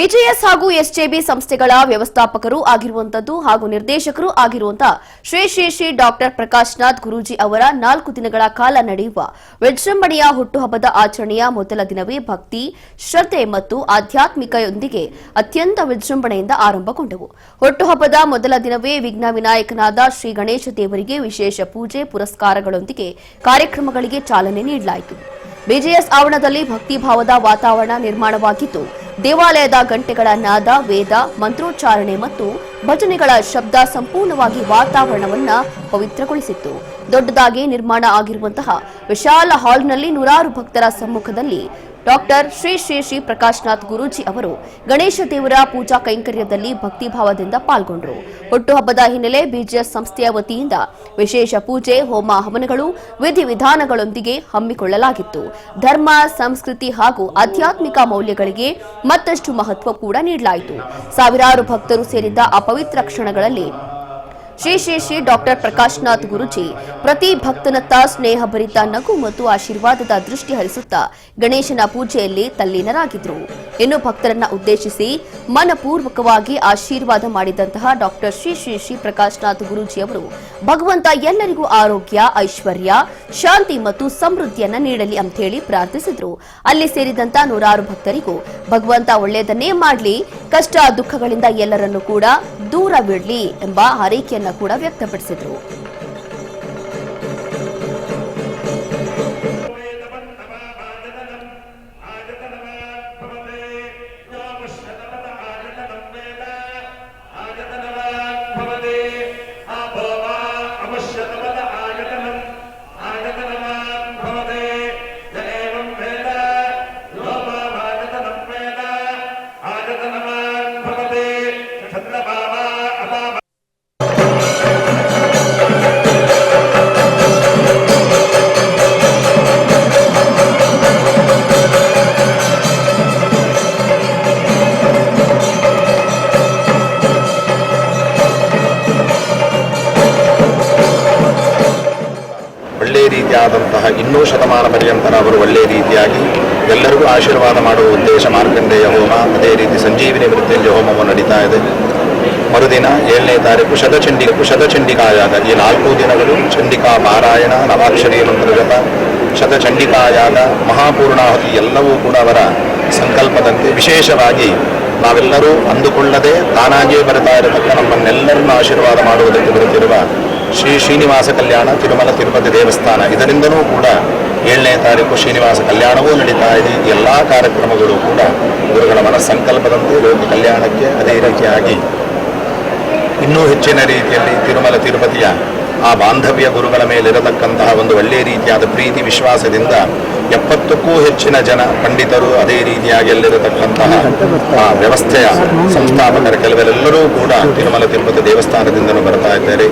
BGS ಹಾಗೂ ಎಸ್ಜೆಬಿ ಸಂಸ್ಥೆಗಳ ವ್ಯವಸ್ಥಾಪಕರು ಆಗಿರುವಂತದ್ದು ಹಾಗೂ ನಿರ್ದೇಶಕರು ಆಗಿರುವಂತಹ ಶ್ರೀ ಶ್ರೀ ಶ್ರೀ ಡಾಕ್ಟರ್ ಪ್ರಕಾಶ್ನಾಥ್ ಗುರೂಜಿ ಅವರ 4 ದಿನಗಳ ಕಾಲ ನಡೆಯುವ ವಿಜೃಂಭಣೆಯ ಹುಟ್ಟುಹಬ್ಬದ ಆಚರಣೆಯ ಮೊದಲ ದಿನವೇ ಭಕ್ತಿ, ಶ್ರದ್ಧೆ ಮತ್ತು ಆಧ್ಯಾತ್ಮಿಕದೊಂದಿಗೆ ಅತ್ಯಂತ ವಿಜೃಂಭಣೆಯಿಂದ ಆರಂಭಗೊಂಡವು. ಹುಟ್ಟುಹಬ್ಬದ ಮೊದಲ ದಿನವೇ ವಿಘ್ನ ವಿನಾಯಕನಾದ ಶ್ರೀ ಗಣೇಶ ದೇವರಿಗೆ ವಿಶೇಷ ಪೂಜೆ, ಪುರಸ್ಕಾರಗಳೊಂದಿಗೆ ಕಾರ್ಯಕ್ರಮಗಳಿಗೆ ಚಾಲನೆ ನೀಡಲಾಯಿತು. ಬಿಜಿಎಸ್ ಆವರಣದಲ್ಲಿ ಭಕ್ತಿಭಾವದ ವಾತಾವರಣ ನಿರ್ಮಾಣವಾಗಿದ್ದು, ದೇವಾಲಯದ ಗಂಟೆಗಳ ನಾದ, ವೇದ, ಮಂತ್ರೋಚ್ಚಾರಣೆ ಮತ್ತು ಭಜನೆಗಳ ಶಬ್ದ ಸಂಪೂರ್ಣವಾಗಿ ವಾತಾವರಣವನ್ನ ಪವಿತ್ರಗೊಳಿಸಿತ್ತು. ದೊಡ್ಡದಾಗಿ ನಿರ್ಮಾಣ ಆಗಿರುವಂತಹ ವಿಶಾಲ ಹಾಲ್ನಲ್ಲಿ ನೂರಾರು ಭಕ್ತರ ಸಮ್ಮುಖದಲ್ಲಿ ಡಾಕ್ಟರ್ ಶ್ರೀ ಶ್ರೀ ಶ್ರೀ ಪ್ರಕಾಶ್ನಾಥ್ ಗುರೂಜಿ ಅವರು ಗಣೇಶ ದೇವರ ಪೂಜಾ ಕೈಂಕರ್ಯದಲ್ಲಿ ಭಕ್ತಿಭಾವದಿಂದ ಪಾಲ್ಗೊಂಡರು. ಹುಟ್ಟುಹಬ್ಬದ ಹಿನ್ನೆಲೆ ಬಿಜಿಎಸ್ ಸಂಸ್ಥೆಯ ವತಿಯಿಂದ ವಿಶೇಷ ಪೂಜೆ, ಹೋಮ ಹವನಗಳು, ವಿಧಿವಿಧಾನಗಳೊಂದಿಗೆ ಹಮ್ಮಿಕೊಳ್ಳಲಾಗಿತ್ತು. ಧರ್ಮ, ಸಂಸ್ಕೃತಿ ಹಾಗೂ ಆಧ್ಯಾತ್ಮಿಕ ಮೌಲ್ಯಗಳಿಗೆ ಮತ್ತಷ್ಟು ಮಹತ್ವ ಕೂಡ ನೀಡಲಾಯಿತು. ಸಾವಿರಾರು ಭಕ್ತರು ಸೇರಿದ್ದ ಆ ಪವಿತ್ರ ಕ್ಷಣಗಳಲ್ಲಿ ಶ್ರೀ ಶ್ರೀ ಶ್ರೀ ಡಾಕ್ಟರ್ ಪ್ರಕಾಶ್ನಾಥ್ ಗುರೂಜಿ ಪ್ರತಿ ಭಕ್ತನತ್ತ ಸ್ನೇಹಭರಿತ ನಗು ಮತ್ತು ಆಶೀರ್ವಾದದ ದೃಷ್ಟಿ ಹರಿಸುತ್ತಾ ಗಣೇಶನ ಪೂಜೆಯಲ್ಲಿ ತಲ್ಲೀನರಾಗಿದ್ರು. ಇನ್ನು ಭಕ್ತರನ್ನ ಉದ್ದೇಶಿಸಿ ಮನಪೂರ್ವಕವಾಗಿ ಆಶೀರ್ವಾದ ಮಾಡಿದಂತಹ ಡಾಕ್ಟರ್ ಶ್ರೀ ಶ್ರೀ ಶ್ರೀ ಪ್ರಕಾಶ್ನಾಥ್ ಗುರೂಜಿ ಅವರು ಭಗವಂತ ಎಲ್ಲರಿಗೂ ಆರೋಗ್ಯ, ಐಶ್ವರ್ಯ, ಶಾಂತಿ ಮತ್ತು ಸಮೃದ್ಧಿಯನ್ನ ನೀಡಲಿ ಅಂತ ಹೇಳಿ ಪ್ರಾರ್ಥಿಸಿದ್ರು. ಅಲ್ಲಿ ಸೇರಿದಂತ ನೂರಾರು ಭಕ್ತರಿಗೂ ಭಗವಂತ ಒಳ್ಳೆಯದನ್ನೇ ಮಾಡಲಿ, ಕಷ್ಟ ದುಃಖಗಳಿಂದ ಎಲ್ಲರನ್ನೂ ಕೂಡ ದೂರವಿಡಲಿ ಎಂಬ ಹಾರೈಕೆಯನ್ನ ಕೂಡ ವ್ಯಕ್ತಪಡಿಸಿದ್ರು. ಒಳ್ಳೆಯ ರೀತಿಯಾದಂತಹ ಇನ್ನೂ ಶತಮಾನ ಪರ್ಯಂತರ ಅವರು ಒಳ್ಳೆಯ ರೀತಿಯಾಗಿ ಎಲ್ಲರಿಗೂ ಆಶೀರ್ವಾದ ಮಾಡುವ ಉದ್ದೇಶ ಮಾರ್ಕಂಡೇಯ ಹೋಮ, ಅದೇ ರೀತಿ ಸಂಜೀವಿನಿ ಮೃತ್ಯುಂಜಯ ಹೋಮವು ನಡೀತಾ ಇದೆ. ಮರುದಿನ 7ನೇ ತಾರೀಕು ಶತಚಂಡಿಕಾಯಾಗ. ಈ 4 ದಿನಗಳು ಚಂಡಿಕಾ ಪಾರಾಯಣ, ನವಾಕ್ಷರಿ ಮಂತ್ರಜಪ, ಶತಚಂಡಿಕಾಯಾಗ, ಮಹಾಪೂರ್ಣಾಹುತಿ ಎಲ್ಲವೂ ಕೂಡ ಅವರ ಸಂಕಲ್ಪದಂತೆ ವಿಶೇಷವಾಗಿ ನಾವೆಲ್ಲರೂ ಅಂದುಕೊಳ್ಳದೆ ತಾನಾಗಿಯೇ ಬರ್ತಾ ಇರತಕ್ಕ ನಮ್ಮನ್ನೆಲ್ಲರನ್ನು ಆಶೀರ್ವಾದ ಮಾಡುವುದಕ್ಕೆ ಬರುತ್ತಿರುವ ಶ್ರೀ ಶ್ರೀನಿವಾಸ ಕಲ್ಯಾಣ ತಿರುಮಲ ತಿರುಪತಿ ದೇವಸ್ಥಾನ, ಇದರಿಂದನೂ ಕೂಡ 7ನೇ ತಾರೀಕು ಶ್ರೀನಿವಾಸ ಕಲ್ಯಾಣವೂ ನಡೀತಾ ಇದೆ. ಎಲ್ಲ ಕಾರ್ಯಕ್ರಮಗಳು ಕೂಡ ಗುರುಗಳ ಮನಸ್ಸಂಕಲ್ಪದಂತೆ ಲೋಕ ಕಲ್ಯಾಣಕ್ಕೆ, ಅದೇ ರೀತಿಯಾಗಿ ಇನ್ನೂ ಹೆಚ್ಚಿನ ರೀತಿಯಲ್ಲಿ ತಿರುಮಲ ತಿರುಪತಿಯ ಆ ಬಾಂಧವ್ಯ ಗುರುಗಳ ಮೇಲಿರತಕ್ಕಂತಹ ಒಂದು ಒಳ್ಳೆಯ ರೀತಿಯಾದ ಪ್ರೀತಿ ವಿಶ್ವಾಸದಿಂದ 70ಕ್ಕೂ ಹೆಚ್ಚಿನ ಜನ ಪಂಡಿತರು, ಅದೇ ರೀತಿಯಾಗಿ ಅಲ್ಲಿರತಕ್ಕಂತಹ ಆ ವ್ಯವಸ್ಥೆಯ ಸಂಸ್ಥಾಪಕರ ಕೆಲವರೆಲ್ಲರೂ ಕೂಡ ತಿರುಮಲ ತಿರುಪತಿ ದೇವಸ್ಥಾನದಿಂದಲೂ ಬರ್ತಾ ಇದ್ದಾರೆ.